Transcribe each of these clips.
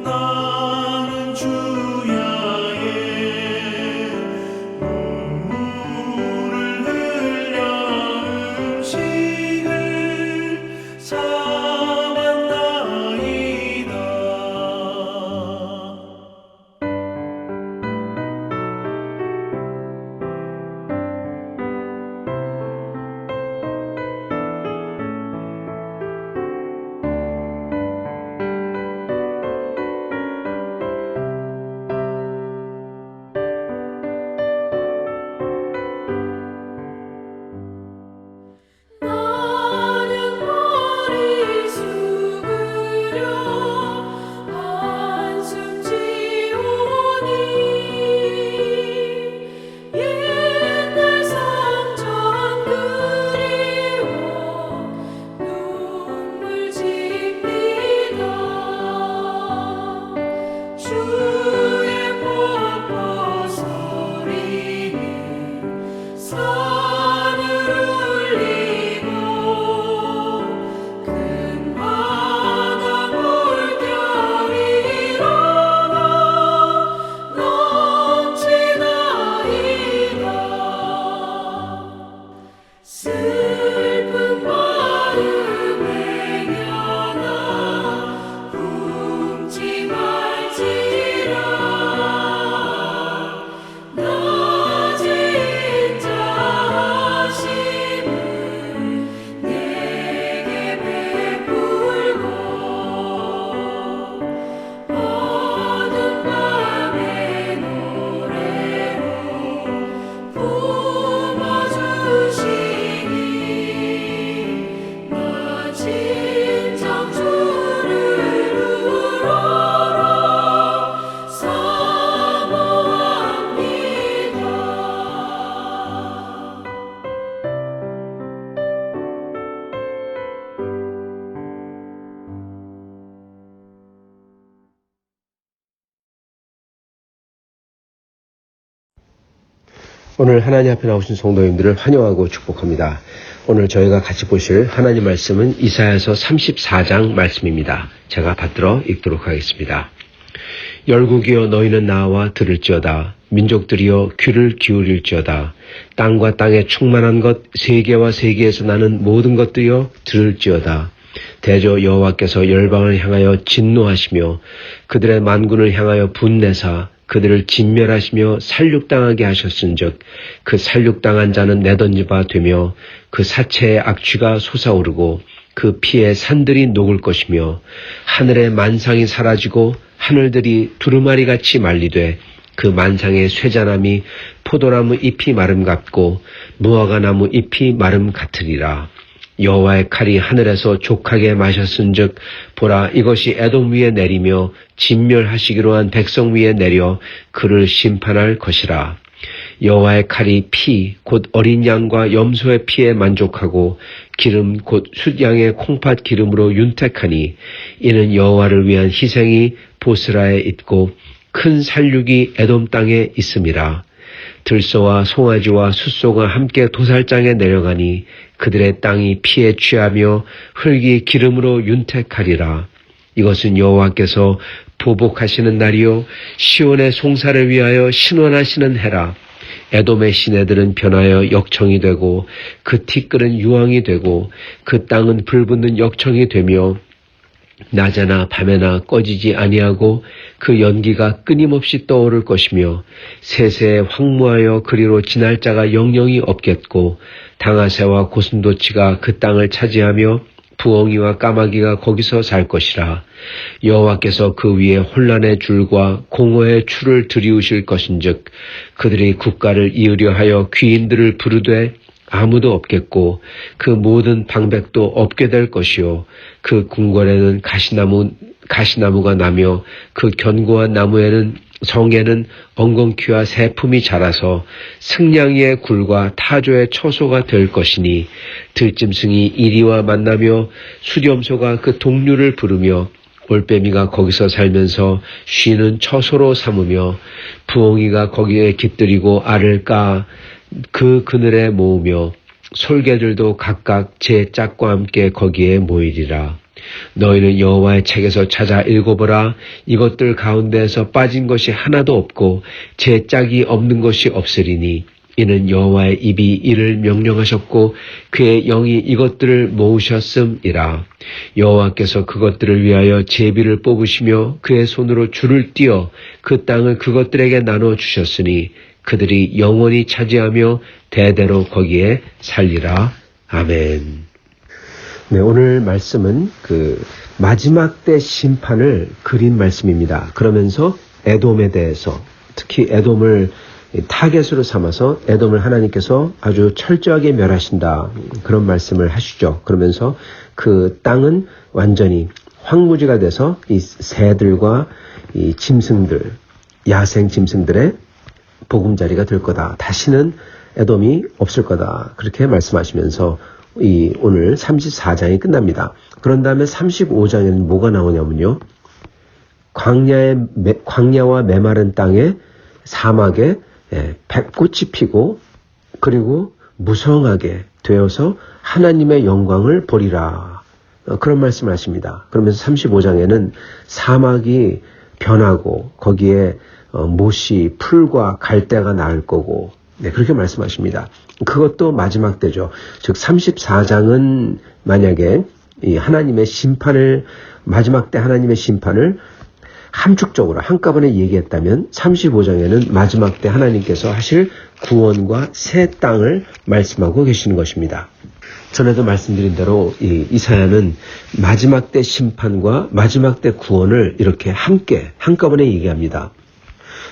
나는 주야의 눈물을 흘려 음식을 삼았나이다. 나는 머리 숙으려 한숨 지우니 옛날 상전 그리워 눈물 짓니다. 주의 폭포 소리는 산을 울리고 큰 바다 물결이 일어나 넘치나이다. 슬픈 마음 행여나 품지 말지라. 낮은 자심을 내게 베풀고 어두운 밤의 노래로 품어주시니 나 진정 주를 우러러 사모합니다. 오늘 하나님 앞에 나오신 성도님들을 환영하고 축복합니다. 오늘 저희가 같이 보실 하나님 말씀은 이사야서 34장 말씀입니다. 제가 받들어 읽도록 하겠습니다. 열국이여 너희는 나와 들을지어다. 민족들이여 귀를 기울일지어다. 땅과 땅에 충만한 것 세계와 세계에서 나는 모든 것들이여 들을지어다. 대저 여호와께서 열방을 향하여 진노하시며 그들의 만군을 향하여 분내사 그들을 진멸하시며 살육당하게 하셨은즉 그 살육당한 자는 내던지바 되며 그 사체의 악취가 솟아오르고 그 피에 산들이 녹을 것이며 하늘의 만상이 사라지고 하늘들이 두루마리같이 말리되 그 만상의 쇠자나미 포도나무 잎이 마름 같고 무화과나무 잎이 마름 같으리라. 여호와의 칼이 하늘에서 족하게 마셨은즉 보라 이것이 에돔 위에 내리며 진멸하시기로 한 백성 위에 내려 그를 심판할 것이라. 여호와의 칼이 피 곧 어린 양과 염소의 피에 만족하고 기름 곧 숫양의 콩팥 기름으로 윤택하니 이는 여호와를 위한 희생이 보스라에 있고 큰 살육이 에돔 땅에 있음이라. 들소와 송아지와 숫소가 함께 도살장에 내려가니 그들의 땅이 피에 취하며 흙이 기름으로 윤택하리라. 이것은 여호와께서 보복하시는 날이요 시온의 송사를 위하여 신원하시는 해라. 에돔의 시내들은 변하여 역청이 되고 그 티끌은 유황이 되고 그 땅은 불붙는 역청이 되며 낮에나 밤에나 꺼지지 아니하고 그 연기가 끊임없이 떠오를 것이며 세세에 황무하여 그리로 지날 자가 영영이 없겠고 당아새와 고슴도치가 그 땅을 차지하며 부엉이와 까마귀가 거기서 살 것이라. 여호와께서 그 위에 혼란의 줄과 공허의 추를 들이우실 것인즉 그들이 국가를 이으려 하여 귀인들을 부르되 아무도 없겠고 그 모든 방백도 없게 될 것이요 그 궁궐에는 가시나무가 나며 그 견고한 나무에는 성에는 엉겅퀴와 새품이 자라서 승냥이의 굴과 타조의 처소가 될 것이니 들짐승이 이리와 만나며 수렴소가 그 동류를 부르며 올빼미가 거기서 살면서 쉬는 처소로 삼으며 부엉이가 거기에 깃들이고 알을 까 그 그늘에 모으며 솔개들도 각각 제 짝과 함께 거기에 모이리라. 너희는 여호와의 책에서 찾아 읽어보라. 이것들 가운데에서 빠진 것이 하나도 없고 제 짝이 없는 것이 없으리니 이는 여호와의 입이 이를 명령하셨고 그의 영이 이것들을 모으셨음이라. 여호와께서 그것들을 위하여 제비를 뽑으시며 그의 손으로 줄을 띄어 그 땅을 그것들에게 나눠 주셨으니 그들이 영원히 차지하며 대대로 거기에 살리라. 아멘. 네, 오늘 말씀은 그 마지막 때 심판을 그린 말씀입니다. 그러면서 에돔에 대해서, 특히 에돔을 타겟으로 삼아서 에돔을 하나님께서 아주 철저하게 멸하신다, 그런 말씀을 하시죠. 그러면서 그 땅은 완전히 황무지가 돼서 이 새들과 이 짐승들, 야생 짐승들의 보금자리가 될 거다. 다시는 에돔이 없을 거다. 그렇게 말씀하시면서 이 오늘 34장이 끝납니다. 그런 다음에 35장에는 뭐가 나오냐면요, 광야와 메마른 땅에, 사막에 벚꽃이 피고 그리고 무성하게 되어서 하나님의 영광을 보리라, 그런 말씀을 하십니다. 그러면서 35장에는 사막이 변하고 거기에 못이, 풀과 갈대가 나을 거고, 네, 그렇게 말씀하십니다. 그것도 마지막 때죠. 즉 34장은 만약에 이 하나님의 심판을, 마지막 때 하나님의 심판을 함축적으로 한꺼번에 얘기했다면 35장에는 마지막 때 하나님께서 하실 구원과 새 땅을 말씀하고 계시는 것입니다. 전에도 말씀드린 대로 이 이사야는 마지막 때 심판과 마지막 때 구원을 이렇게 함께 한꺼번에 얘기합니다.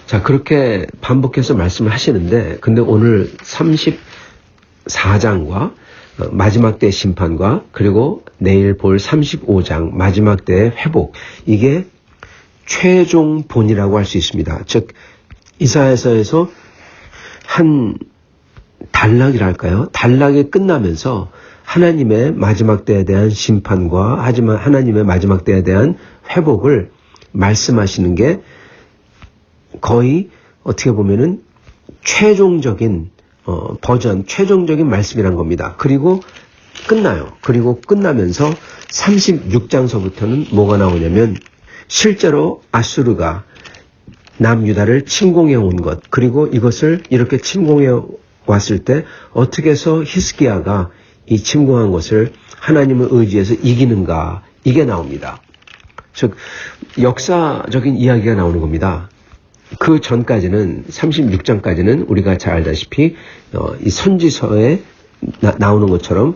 자, 그렇게 반복해서 말씀을 하시는데, 근데 오늘 34장과 마지막 때 심판과 그리고 내일 볼 35장 마지막 때의 회복, 이게 최종본이라고 할 수 있습니다. 즉 이사야서에서 한 단락이랄까요? 단락이 끝나면서 하나님의 마지막 때에 대한 심판과 하지만 하나님의 마지막 때에 대한 회복을 말씀하시는 게 거의 어떻게 보면은 최종적인 버전, 최종적인 말씀이란 겁니다. 그리고 끝나요. 그리고 끝나면서 36장서부터는 뭐가 나오냐면 실제로 아수르가 남유다를 침공해 온 것, 그리고 이것을 이렇게 침공해 왔을 때 어떻게 해서 히스기야가 이 침공한 것을 하나님을 의지해서 이기는가, 이게 나옵니다. 즉 역사적인 이야기가 나오는 겁니다. 그 전까지는 36장까지는 우리가 잘 알다시피 이 선지서에 나오는 것처럼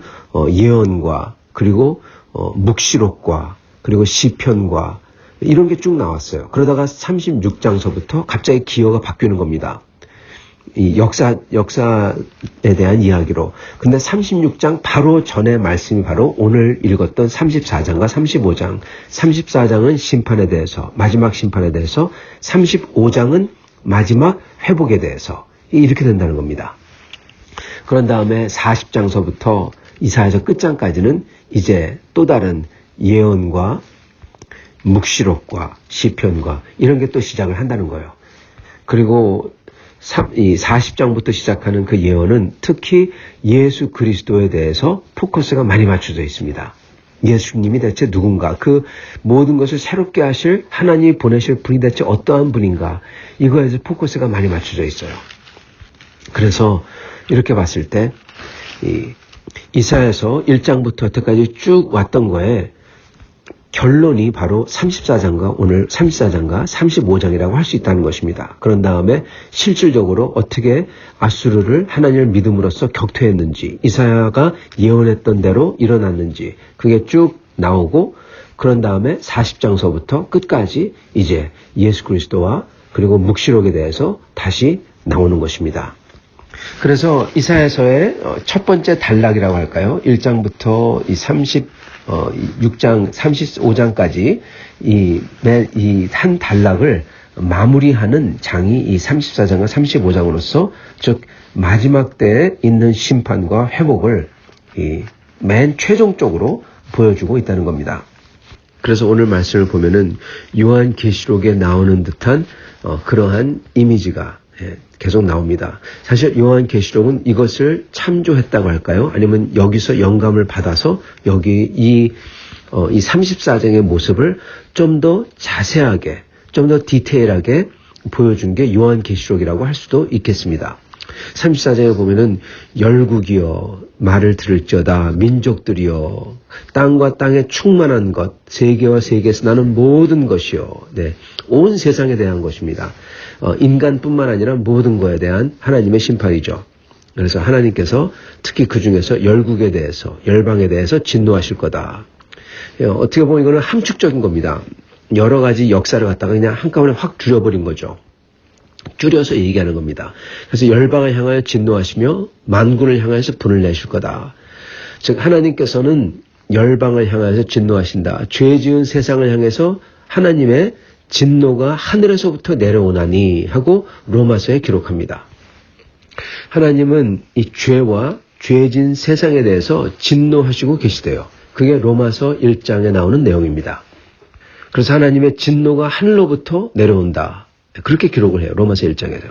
예언과 그리고 묵시록과 그리고 시편과 이런 게 쭉 나왔어요. 그러다가 36장서부터 갑자기 기호가 바뀌는 겁니다. 이 역사에 대한 이야기로. 근데 36장 바로 전에 말씀이 바로 오늘 읽었던 34장과 35장. 34장은 심판에 대해서, 마지막 심판에 대해서, 35장은 마지막 회복에 대해서, 이렇게 된다는 겁니다. 그런 다음에 40장서부터 이사야서 끝장까지는 이제 또 다른 예언과 묵시록과 시편과 이런 게 또 시작을 한다는 거예요. 그리고 이 40장부터 시작하는 그 예언은 특히 예수 그리스도에 대해서 포커스가 많이 맞춰져 있습니다. 예수님이 대체 누군가, 그 모든 것을 새롭게 하실 하나님이 보내실 분이 대체 어떠한 분인가, 이거에 대해서 포커스가 많이 맞춰져 있어요. 그래서 이렇게 봤을 때 이사야서 1장부터 여태까지 쭉 왔던 거에 결론이 바로 34장과 오늘 34장과 35장이라고 할 수 있다는 것입니다. 그런 다음에 실질적으로 어떻게 아수르를 하나님을 믿음으로써 격퇴했는지, 이사야가 예언했던 대로 일어났는지, 그게 쭉 나오고, 그런 다음에 40장서부터 끝까지 이제 예수 그리스도와 그리고 묵시록에 대해서 다시 나오는 것입니다. 그래서 이사야서의 첫 번째 단락이라고 할까요? 1장부터 이 6장, 35장까지 이 한 단락을 마무리하는 장이 이 34장과 35장으로서, 즉 마지막 때에 있는 심판과 회복을 맨 최종적으로 보여주고 있다는 겁니다. 그래서 오늘 말씀을 보면은 요한계시록에 나오는 듯한 그러한 이미지가 계속 나옵니다. 사실 요한계시록은 이것을 참조했다고 할까요? 아니면 여기서 영감을 받아서 여기 이 이 34장의 모습을 좀 더 자세하게, 좀 더 디테일하게 보여준 게 요한계시록이라고 할 수도 있겠습니다. 34장에 보면은 열국이여 말을 들을지어다 민족들이여 땅과 땅에 충만한 것 세계와 세계에서 나는 모든 것이요. 네, 온 세상에 대한 것입니다. 인간뿐만 아니라 모든 것에 대한 하나님의 심판이죠. 그래서 하나님께서 특히 그 중에서 열국에 대해서 열방에 대해서 진노하실 거다. 어떻게 보면 이거는 함축적인 겁니다. 여러 가지 역사를 갖다가 그냥 한꺼번에 확 줄여버린 거죠. 줄여서 얘기하는 겁니다. 그래서 열방을 향하여 진노하시며 만군을 향하여서 분을 내실 거다. 즉 하나님께서는 열방을 향하여서 진노하신다. 죄 지은 세상을 향해서 하나님의 진노가 하늘에서부터 내려오나니 하고 로마서에 기록합니다. 하나님은 이 죄와 죄진 세상에 대해서 진노하시고 계시대요. 그게 로마서 1장에 나오는 내용입니다. 그래서 하나님의 진노가 하늘로부터 내려온다. 그렇게 기록을 해요. 로마서 1장에서.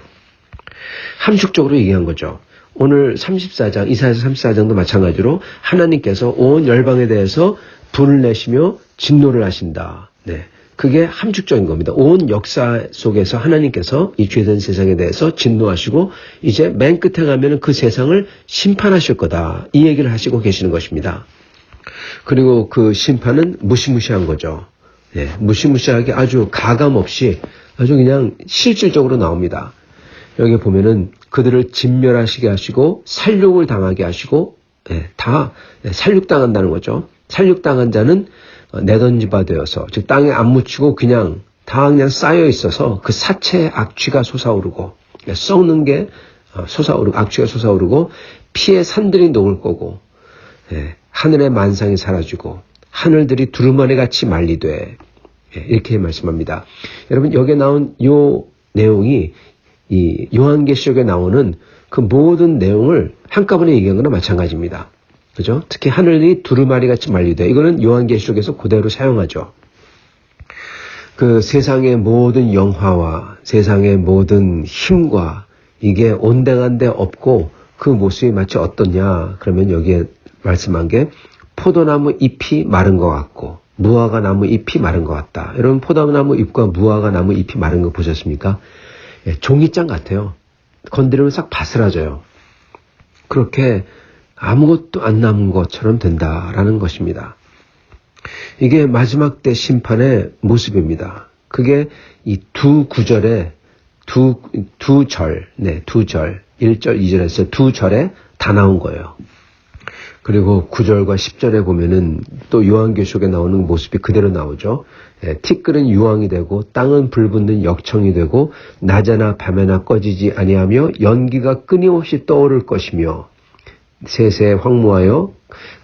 함축적으로 얘기한 거죠. 오늘 34장, 이사야서 34장도 마찬가지로 하나님께서 온 열방에 대해서 분을 내시며 진노를 하신다. 네. 그게 함축적인 겁니다. 온 역사 속에서 하나님께서 이 죄된 세상에 대해서 진노하시고 이제 맨 끝에 가면은 그 세상을 심판하실 거다. 이 얘기를 하시고 계시는 것입니다. 그리고 그 심판은 무시무시한 거죠. 네. 무시무시하게 아주 가감 없이 아주 그냥 실질적으로 나옵니다. 여기 보면은 그들을 진멸하시게 하시고 살육을 당하게 하시고 다 살육당한다는 거죠. 살육당한 자는 내던지바 되어서 즉 땅에 안 묻히고 그냥 다 그냥 쌓여 있어서 그 사체의 악취가 솟아오르고 썩는 게 솟아오르고 악취가 솟아오르고 피의 산들이 녹을 거고 하늘의 만상이 사라지고 하늘들이 두루마리 같이 말리되 이렇게 말씀합니다. 여러분 여기에 나온 요 내용이 이 요한계시록에 나오는 그 모든 내용을 한꺼번에 얘기한 거나 마찬가지입니다. 그죠? 특히 하늘이 두루마리 같이 말리되 이거는 요한계시록에서 그대로 사용하죠. 그 세상의 모든 영화와 세상의 모든 힘과 이게 온데간데 없고 그 모습이 마치 어떻냐 그러면 여기에 말씀한 게 포도나무 잎이 마른 것 같고 무화과 나무 잎이 마른 것 같다. 여러분 포도나무 잎과 무화과 나무 잎이 마른 거 보셨습니까? 종이장 같아요. 건드리면 싹 바스라져요. 그렇게 아무것도 안 남은 것처럼 된다라는 것입니다. 이게 마지막 때 심판의 모습입니다. 그게 이 두 구절에 두 절, 1절, 2절에서 두 절에 다 나온 거예요. 그리고 9절과 10절에 보면은 또 요한계시록에 나오는 모습이 그대로 나오죠. 티끌은 유황이 되고 땅은 불붙는 역청이 되고 낮에나 밤에나 꺼지지 아니하며 연기가 끊임없이 떠오를 것이며 세세 황무하여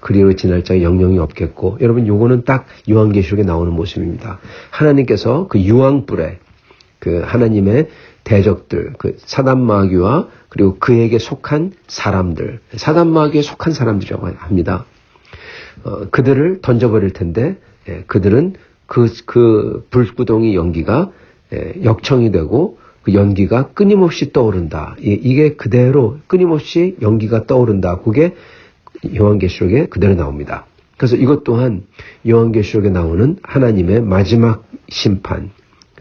그리로 지날 자가 영영이 없겠고 여러분 요거는 딱 요한계시록에 나오는 모습입니다. 하나님께서 그 유황불에 그 하나님의 대적들 그 사단마귀와 그리고 그에게 속한 사람들 사단마귀에 속한 사람들이라고 합니다. 그들을 던져버릴 텐데 그들은 그 불구덩이 연기가 역청이 되고 그 연기가 끊임없이 떠오른다. 이게 그대로 끊임없이 연기가 떠오른다. 그게 요한계시록에 그대로 나옵니다. 그래서 이것 또한 요한계시록에 나오는 하나님의 마지막 심판,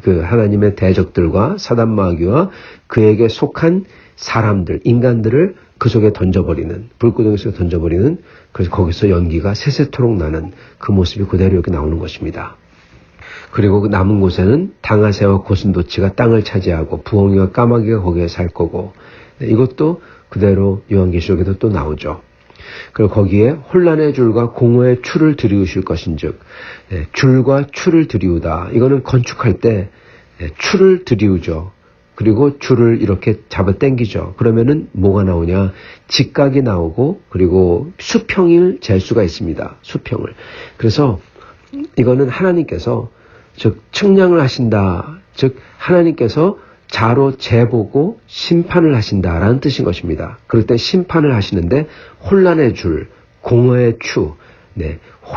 그 하나님의 대적들과 사단마귀와 그에게 속한 사람들, 인간들을 그 속에 던져버리는, 불구덩이 속에 던져버리는, 그래서 거기서 연기가 세세토록 나는 그 모습이 그대로 여기 나오는 것입니다. 그리고 그 남은 곳에는 당아새와 고슴도치가 땅을 차지하고 부엉이와 까마귀가 거기에 살 거고 이것도 그대로 요한계시록에도 또 나오죠. 그리고 거기에 혼란의 줄과 공허의 추를 들이우실 것인즉 줄과 추를 들이우다. 이거는 건축할 때 추를 들이우죠. 그리고 줄을 이렇게 잡아 당기죠. 그러면은 뭐가 나오냐? 직각이 나오고 그리고 수평을 잴 수가 있습니다. 수평을. 그래서 이거는 하나님께서 즉 측량을 하신다. 즉 하나님께서 자로 재보고 심판을 하신다라는 뜻인 것입니다. 그럴 때 심판을 하시는데 혼란의 줄, 공허의 추,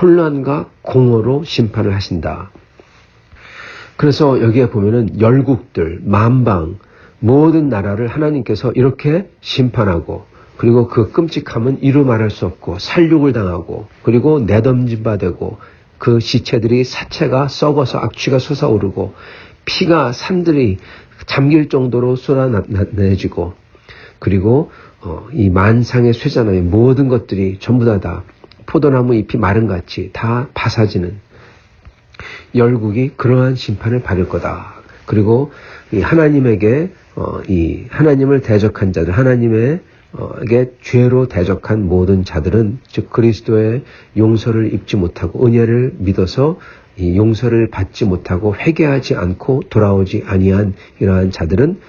혼란과 공허로 심판을 하신다. 그래서 여기에 보면은 열국들, 만방, 모든 나라를 하나님께서 이렇게 심판하고 그리고 그 끔찍함은 이루 말할 수 없고 살육을 당하고 그리고 내던진 바 되고 그 시체들이 사체가 썩어서 악취가 솟아오르고 피가 산들이 잠길 정도로 쏟아내지고 그리고 이 만상의 쇠잔의 모든 것들이 전부 다 포도나무 잎이 마른같이 다 파사지는 열국이 그러한 심판을 받을 거다. 그리고 이 하나님에게 이 하나님을 대적한 자들, 하나님에게 죄로 대적한 모든 자들은 즉 그리스도의 용서를 입지 못하고 은혜를 믿어서 이 용서를 받지 못하고 회개하지 않고 돌아오지 아니한 이러한 자들은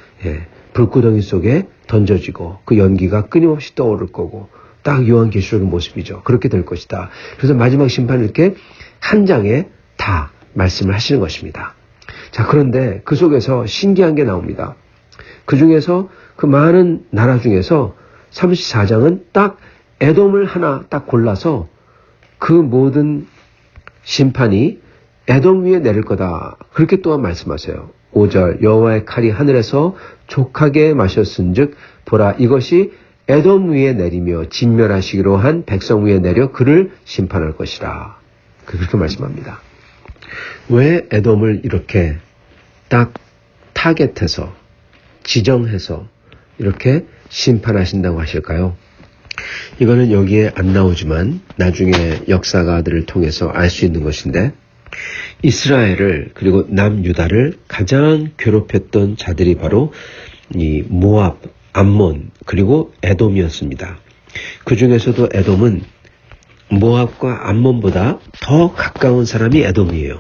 불구덩이 속에 던져지고 그 연기가 끊임없이 떠오를 거고 딱 요한계시록의 모습이죠. 그렇게 될 것이다. 그래서 마지막 심판을 이렇게 한 장에 다 말씀을 하시는 것입니다. 자, 그런데 그 속에서 신기한 게 나옵니다. 그 중에서 그 많은 나라 중에서 34장은 딱 에돔을 하나 딱 골라서 그 모든 심판이 에돔 위에 내릴 거다. 그렇게 또한 말씀하세요. 5절 여호와의 칼이 하늘에서 족하게 마셨은즉 보라 이것이 에돔 위에 내리며 진멸하시기로 한 백성 위에 내려 그를 심판할 것이라. 그렇게 말씀합니다. 왜 에돔을 이렇게 딱 타겟해서 지정해서 이렇게 심판하신다고 하실까요? 이거는 여기에 안 나오지만 나중에 역사가들을 통해서 알 수 있는 것인데 이스라엘을 그리고 남유다를 가장 괴롭혔던 자들이 바로 이 모압, 암몬 그리고 에돔이었습니다. 그 중에서도 에돔은 모압과 암몬보다 더 가까운 사람이 에돔이에요.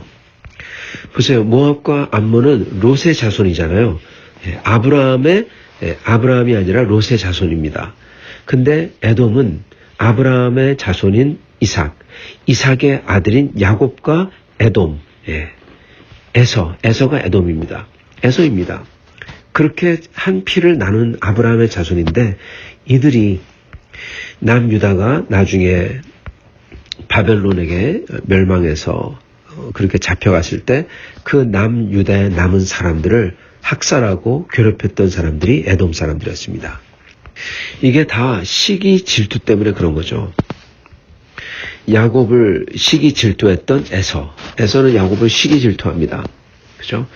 보세요. 모압과 암몬은 롯의 자손이잖아요. 아브라함이 아니라 롯의 자손입니다. 근데 에돔은 아브라함의 자손인 이삭의 아들인 야곱과 에돔, 에서가 에돔입니다. 에서입니다. 그렇게 한 피를 나눈 아브라함의 자손인데 이들이 남유다가 나중에 바벨론에게 멸망해서 그렇게 잡혀갔을 때 그 남유다에 남은 사람들을 학살하고 괴롭혔던 사람들이 에돔 사람들이었습니다. 이게 다 시기 질투 때문에 그런 거죠. 야곱을 시기 질투했던 에서는 야곱을 시기 질투합니다. 그죠?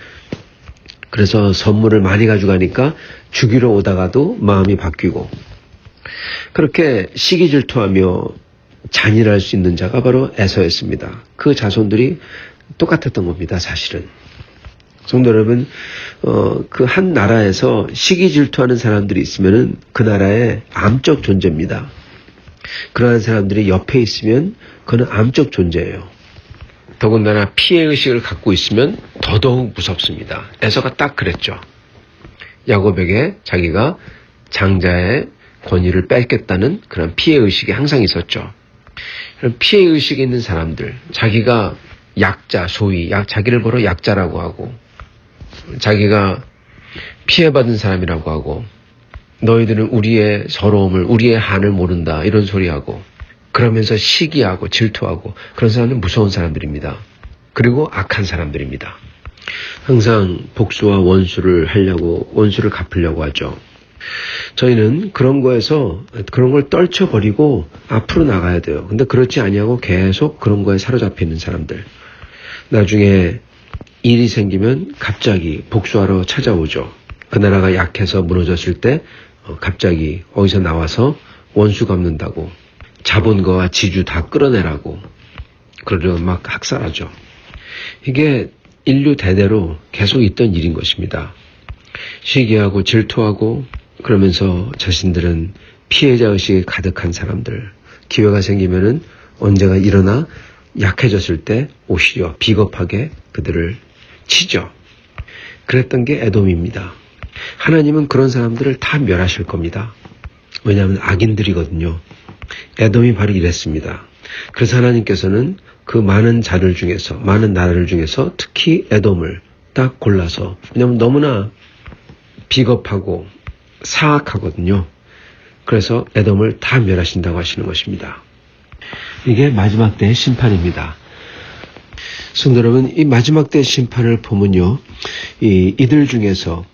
그래서 선물을 많이 가져가니까 죽이러 오다가도 마음이 바뀌고 그렇게 시기 질투하며 잔인할 수 있는 자가 바로 에서였습니다. 그 자손들이 똑같았던 겁니다. 사실은. 성도 여러분, 그 한 나라에서 시기 질투하는 사람들이 있으면은 그 나라의 암적 존재입니다. 그러한 사람들이 옆에 있으면 그는 암적 존재예요. 더군다나 피해의식을 갖고 있으면 더더욱 무섭습니다. 에서가 딱 그랬죠. 야곱에게 자기가 장자의 권위를 뺏겠다는 그런 피해의식이 항상 있었죠. 그런 피해의식이 있는 사람들, 자기가 약자, 소위 자기를 보러 약자라고 하고 자기가 피해받은 사람이라고 하고 너희들은 우리의 서러움을 우리의 한을 모른다 이런 소리하고 그러면서 시기하고 질투하고 그런 사람은 무서운 사람들입니다. 그리고 악한 사람들입니다. 항상 복수와 원수를 갚으려고 하죠. 저희는 그런 거에서 그런 걸 떨쳐버리고 앞으로 나가야 돼요. 근데 그렇지 아니하고 계속 그런 거에 사로잡혀 있는 사람들. 나중에 일이 생기면 갑자기 복수하러 찾아오죠. 그 나라가 약해서 무너졌을 때 갑자기 어디서 나와서 원수 갚는다고 자본 거와 지주 다 끌어내라고 그러려 막 학살하죠. 이게 인류 대대로 계속 있던 일인 것입니다. 시기하고 질투하고 그러면서 자신들은 피해자의식이 가득한 사람들, 기회가 생기면은 언제가 일어나 약해졌을 때 오히려 비겁하게 그들을 치죠. 그랬던 게 에돔입니다. 하나님은 그런 사람들을 다 멸하실 겁니다. 왜냐하면 악인들이거든요. 에돔이 바로 이랬습니다. 그래서 하나님께서는 그 많은 자들 중에서, 많은 나라들 중에서 특히 에돔을 딱 골라서, 왜냐하면 너무나 비겁하고 사악하거든요. 그래서 에돔을 다 멸하신다고 하시는 것입니다. 이게 마지막 때의 심판입니다. 성도 여러분, 이 마지막 때의 심판을 보면요, 이들 중에서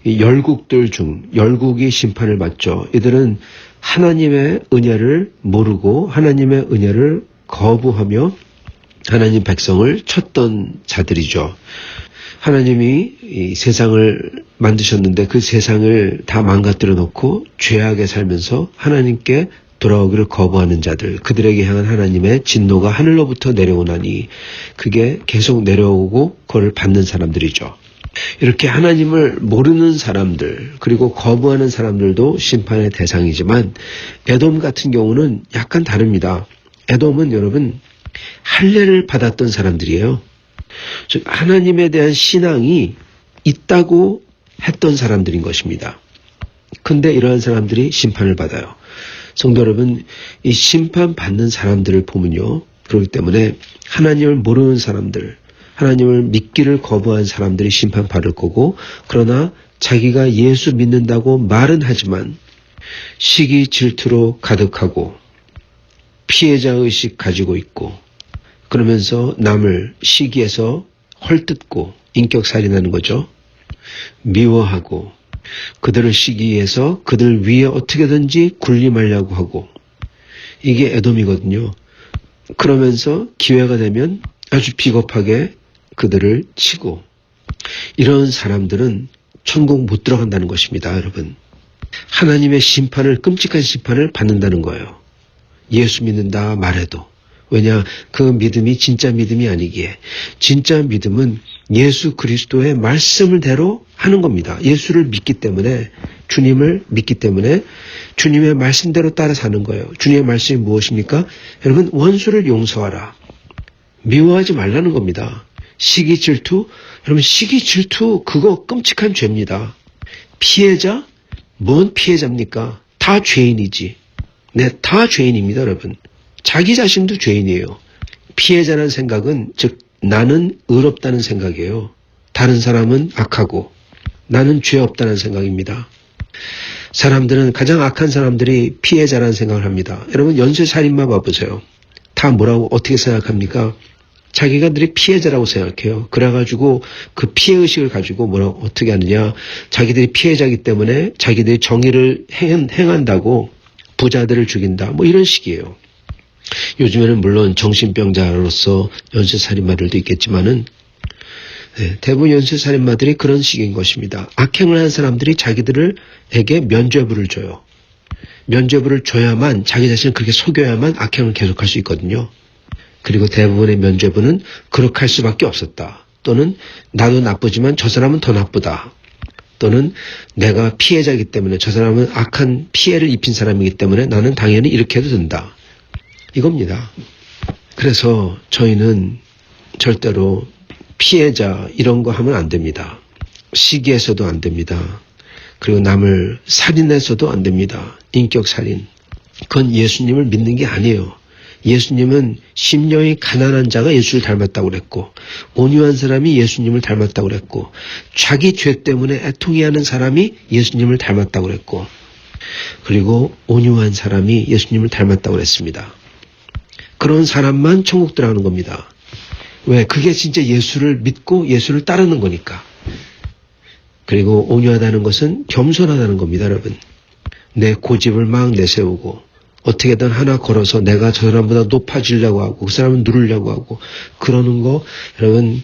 이 열국이 심판을 받죠. 이들은 하나님의 은혜를 모르고 하나님의 은혜를 거부하며 하나님 백성을 쳤던 자들이죠. 하나님이 이 세상을 만드셨는데 그 세상을 다 망가뜨려 놓고 죄악에 살면서 하나님께 돌아오기를 거부하는 자들, 그들에게 향한 하나님의 진노가 하늘로부터 내려오나니 그게 계속 내려오고 그걸 받는 사람들이죠. 이렇게 하나님을 모르는 사람들, 그리고 거부하는 사람들도 심판의 대상이지만 에돔 같은 경우는 약간 다릅니다. 에돔은 여러분 할례를 받았던 사람들이에요. 즉 하나님에 대한 신앙이 있다고 했던 사람들인 것입니다. 근데 이러한 사람들이 심판을 받아요. 성도 여러분, 이 심판받는 사람들을 보면요, 그렇기 때문에 하나님을 모르는 사람들, 하나님을 믿기를 거부한 사람들이 심판받을 거고, 그러나 자기가 예수 믿는다고 말은 하지만 시기 질투로 가득하고 피해자의식 가지고 있고, 그러면서 남을 시기에서 헐뜯고 인격살인하는 거죠. 미워하고 그들을 시기해서 그들 위에 어떻게든지 군림하려고 하고, 이게 에돔이거든요. 그러면서 기회가 되면 아주 비겁하게 그들을 치고, 이런 사람들은 천국 못 들어간다는 것입니다. 여러분, 하나님의 심판을, 끔찍한 심판을 받는다는 거예요. 예수 믿는다 말해도. 왜냐? 그 믿음이 진짜 믿음이 아니기에. 진짜 믿음은 예수 그리스도의 말씀을 대로 하는 겁니다. 예수를 믿기 때문에, 주님을 믿기 때문에 주님의 말씀대로 따라 사는 거예요. 주님의 말씀이 무엇입니까? 여러분, 원수를 용서하라. 미워하지 말라는 겁니다. 시기 질투? 여러분, 시기 질투 그거 끔찍한 죄입니다. 피해자? 뭔 피해자입니까? 다 죄인이지. 네, 다 죄인입니다, 여러분. 자기 자신도 죄인이에요. 피해자라는 생각은, 즉 나는 의롭다는 생각이에요. 다른 사람은 악하고 나는 죄 없다는 생각입니다. 사람들은, 가장 악한 사람들이 피해자라는 생각을 합니다. 여러분, 연쇄살인마 봐보세요. 다 뭐라고 어떻게 생각합니까? 자기가들이 피해자라고 생각해요. 그래가지고 그 피해의식을 가지고 뭐라고 어떻게 하느냐, 자기들이 피해자이기 때문에 자기들이 정의를 행한다고 부자들을 죽인다, 뭐 이런 식이에요. 요즘에는 물론 정신병자로서 연쇄살인마들도 있겠지만은, 대부분 연쇄살인마들이 그런 식인 것입니다. 악행을 한 사람들이 자기들에게 면죄부를 줘요. 면죄부를 줘야만, 자기 자신을 그렇게 속여야만 악행을 계속할 수 있거든요. 그리고 대부분의 면죄부는 그렇게 할 수밖에 없었다. 또는 나도 나쁘지만 저 사람은 더 나쁘다. 또는 내가 피해자이기 때문에, 저 사람은 악한 피해를 입힌 사람이기 때문에 나는 당연히 이렇게 해도 된다. 이겁니다. 그래서 저희는 절대로 피해자 이런 거 하면 안 됩니다. 시기해서도 안 됩니다. 그리고 남을 살인해서도 안 됩니다. 인격살인. 그건 예수님을 믿는 게 아니에요. 예수님은 심령이 가난한 자가 예수를 닮았다고 그랬고, 온유한 사람이 예수님을 닮았다고 그랬고, 자기 죄 때문에 애통해하는 사람이 예수님을 닮았다고 그랬고, 그리고 온유한 사람이 예수님을 닮았다고 그랬습니다. 그런 사람만 천국 들어가는 겁니다. 왜? 그게 진짜 예수를 믿고 예수를 따르는 거니까. 그리고 온유하다는 것은 겸손하다는 겁니다, 여러분. 내 고집을 막 내세우고 어떻게든 하나 걸어서 내가 저 사람보다 높아지려고 하고 그 사람을 누르려고 하고 그러는 거, 여러분,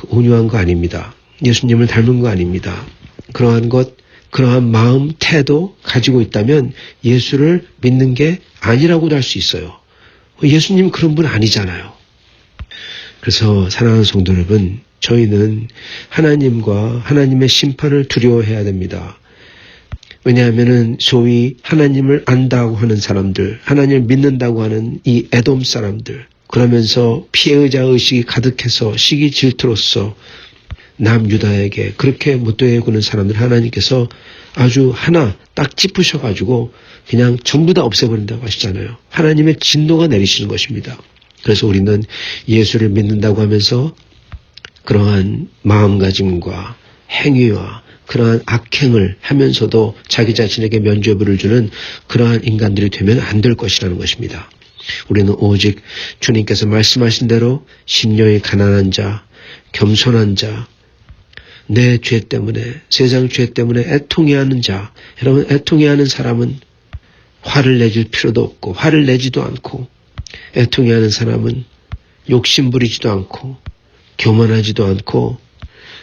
온유한 거 아닙니다. 예수님을 닮은 거 아닙니다. 그러한 것, 그러한 마음, 태도 가지고 있다면 예수를 믿는 게 아니라고도 할 수 있어요. 예수님 그런 분 아니잖아요. 그래서 사랑하는 성도 여러분, 저희는 하나님과 하나님의 심판을 두려워해야 됩니다. 왜냐하면은 소위 하나님을 안다고 하는 사람들, 하나님을 믿는다고 하는 이 에돔 사람들, 그러면서 피해자 의식이 가득해서 시기 질투로서 남유다에게 그렇게 못되게 구는 사람들, 하나님께서 아주 하나 딱 짚으셔가지고 그냥 전부 다 없애버린다고 하시잖아요. 하나님의 진노가 내리시는 것입니다. 그래서 우리는 예수를 믿는다고 하면서 그러한 마음가짐과 행위와 그러한 악행을 하면서도 자기 자신에게 면죄부를 주는 그러한 인간들이 되면 안 될 것이라는 것입니다. 우리는 오직 주님께서 말씀하신 대로 심령이 가난한 자, 겸손한 자, 내 죄 때문에, 세상 죄 때문에 애통해하는 자, 여러분, 애통해하는 사람은 화를 내줄 필요도 없고 화를 내지도 않고, 애통해하는 사람은 욕심부리지도 않고 교만하지도 않고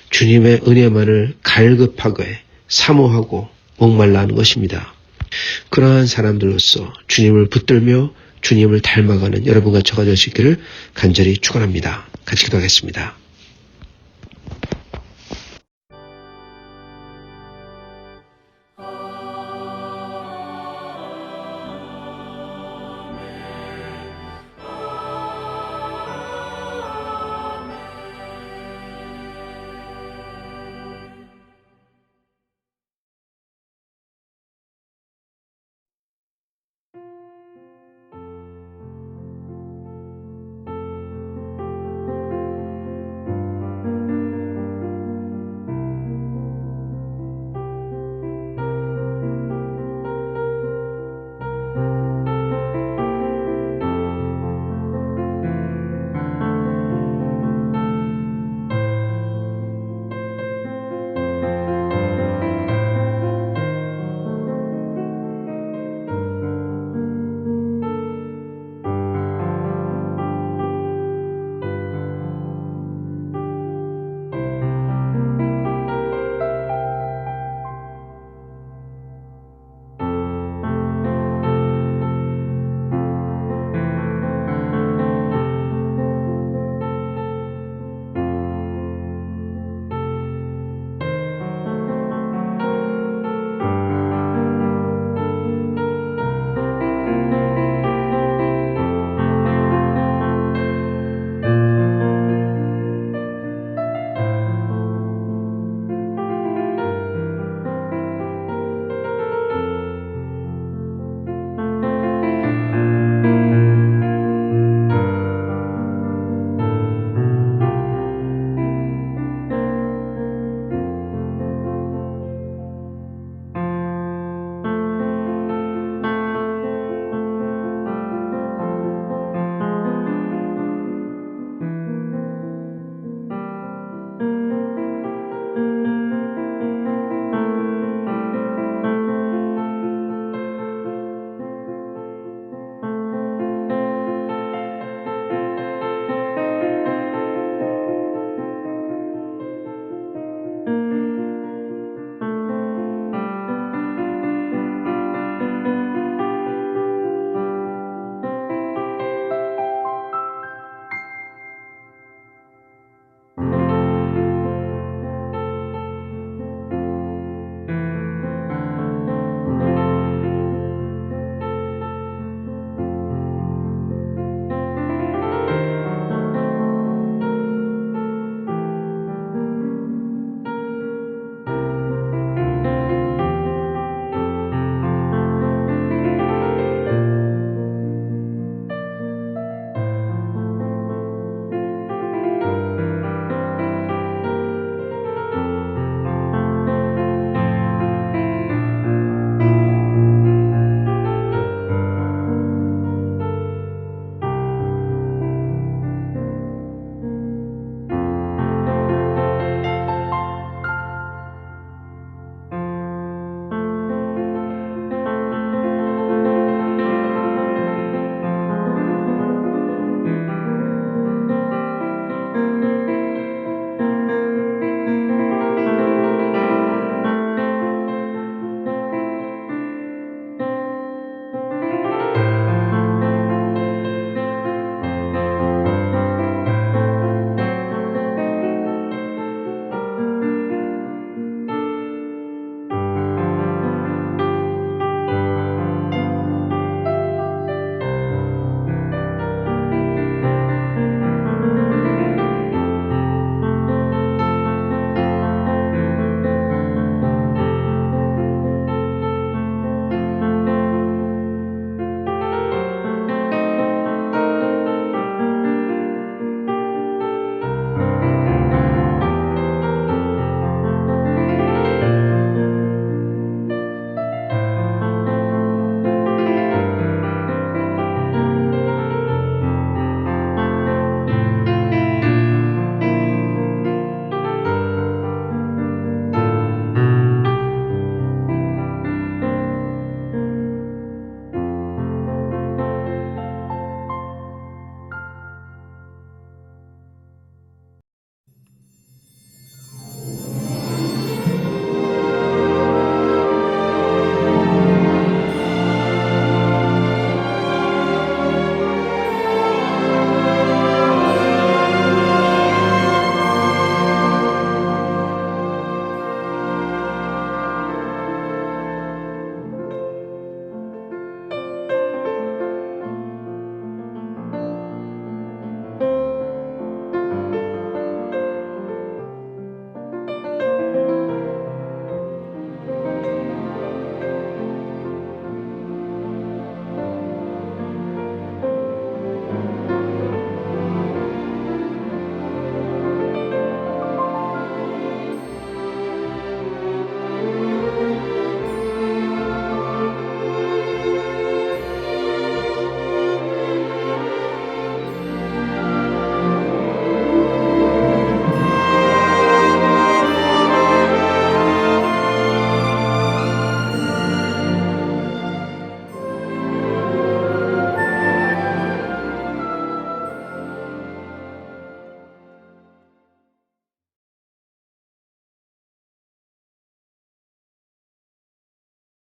주님의 은혜만을 갈급하게 사모하고 목말라 하는 것입니다. 그러한 사람들로서 주님을 붙들며 주님을 닮아가는 여러분과 저가 될 수 있기를 간절히 축원합니다. 같이 기도하겠습니다.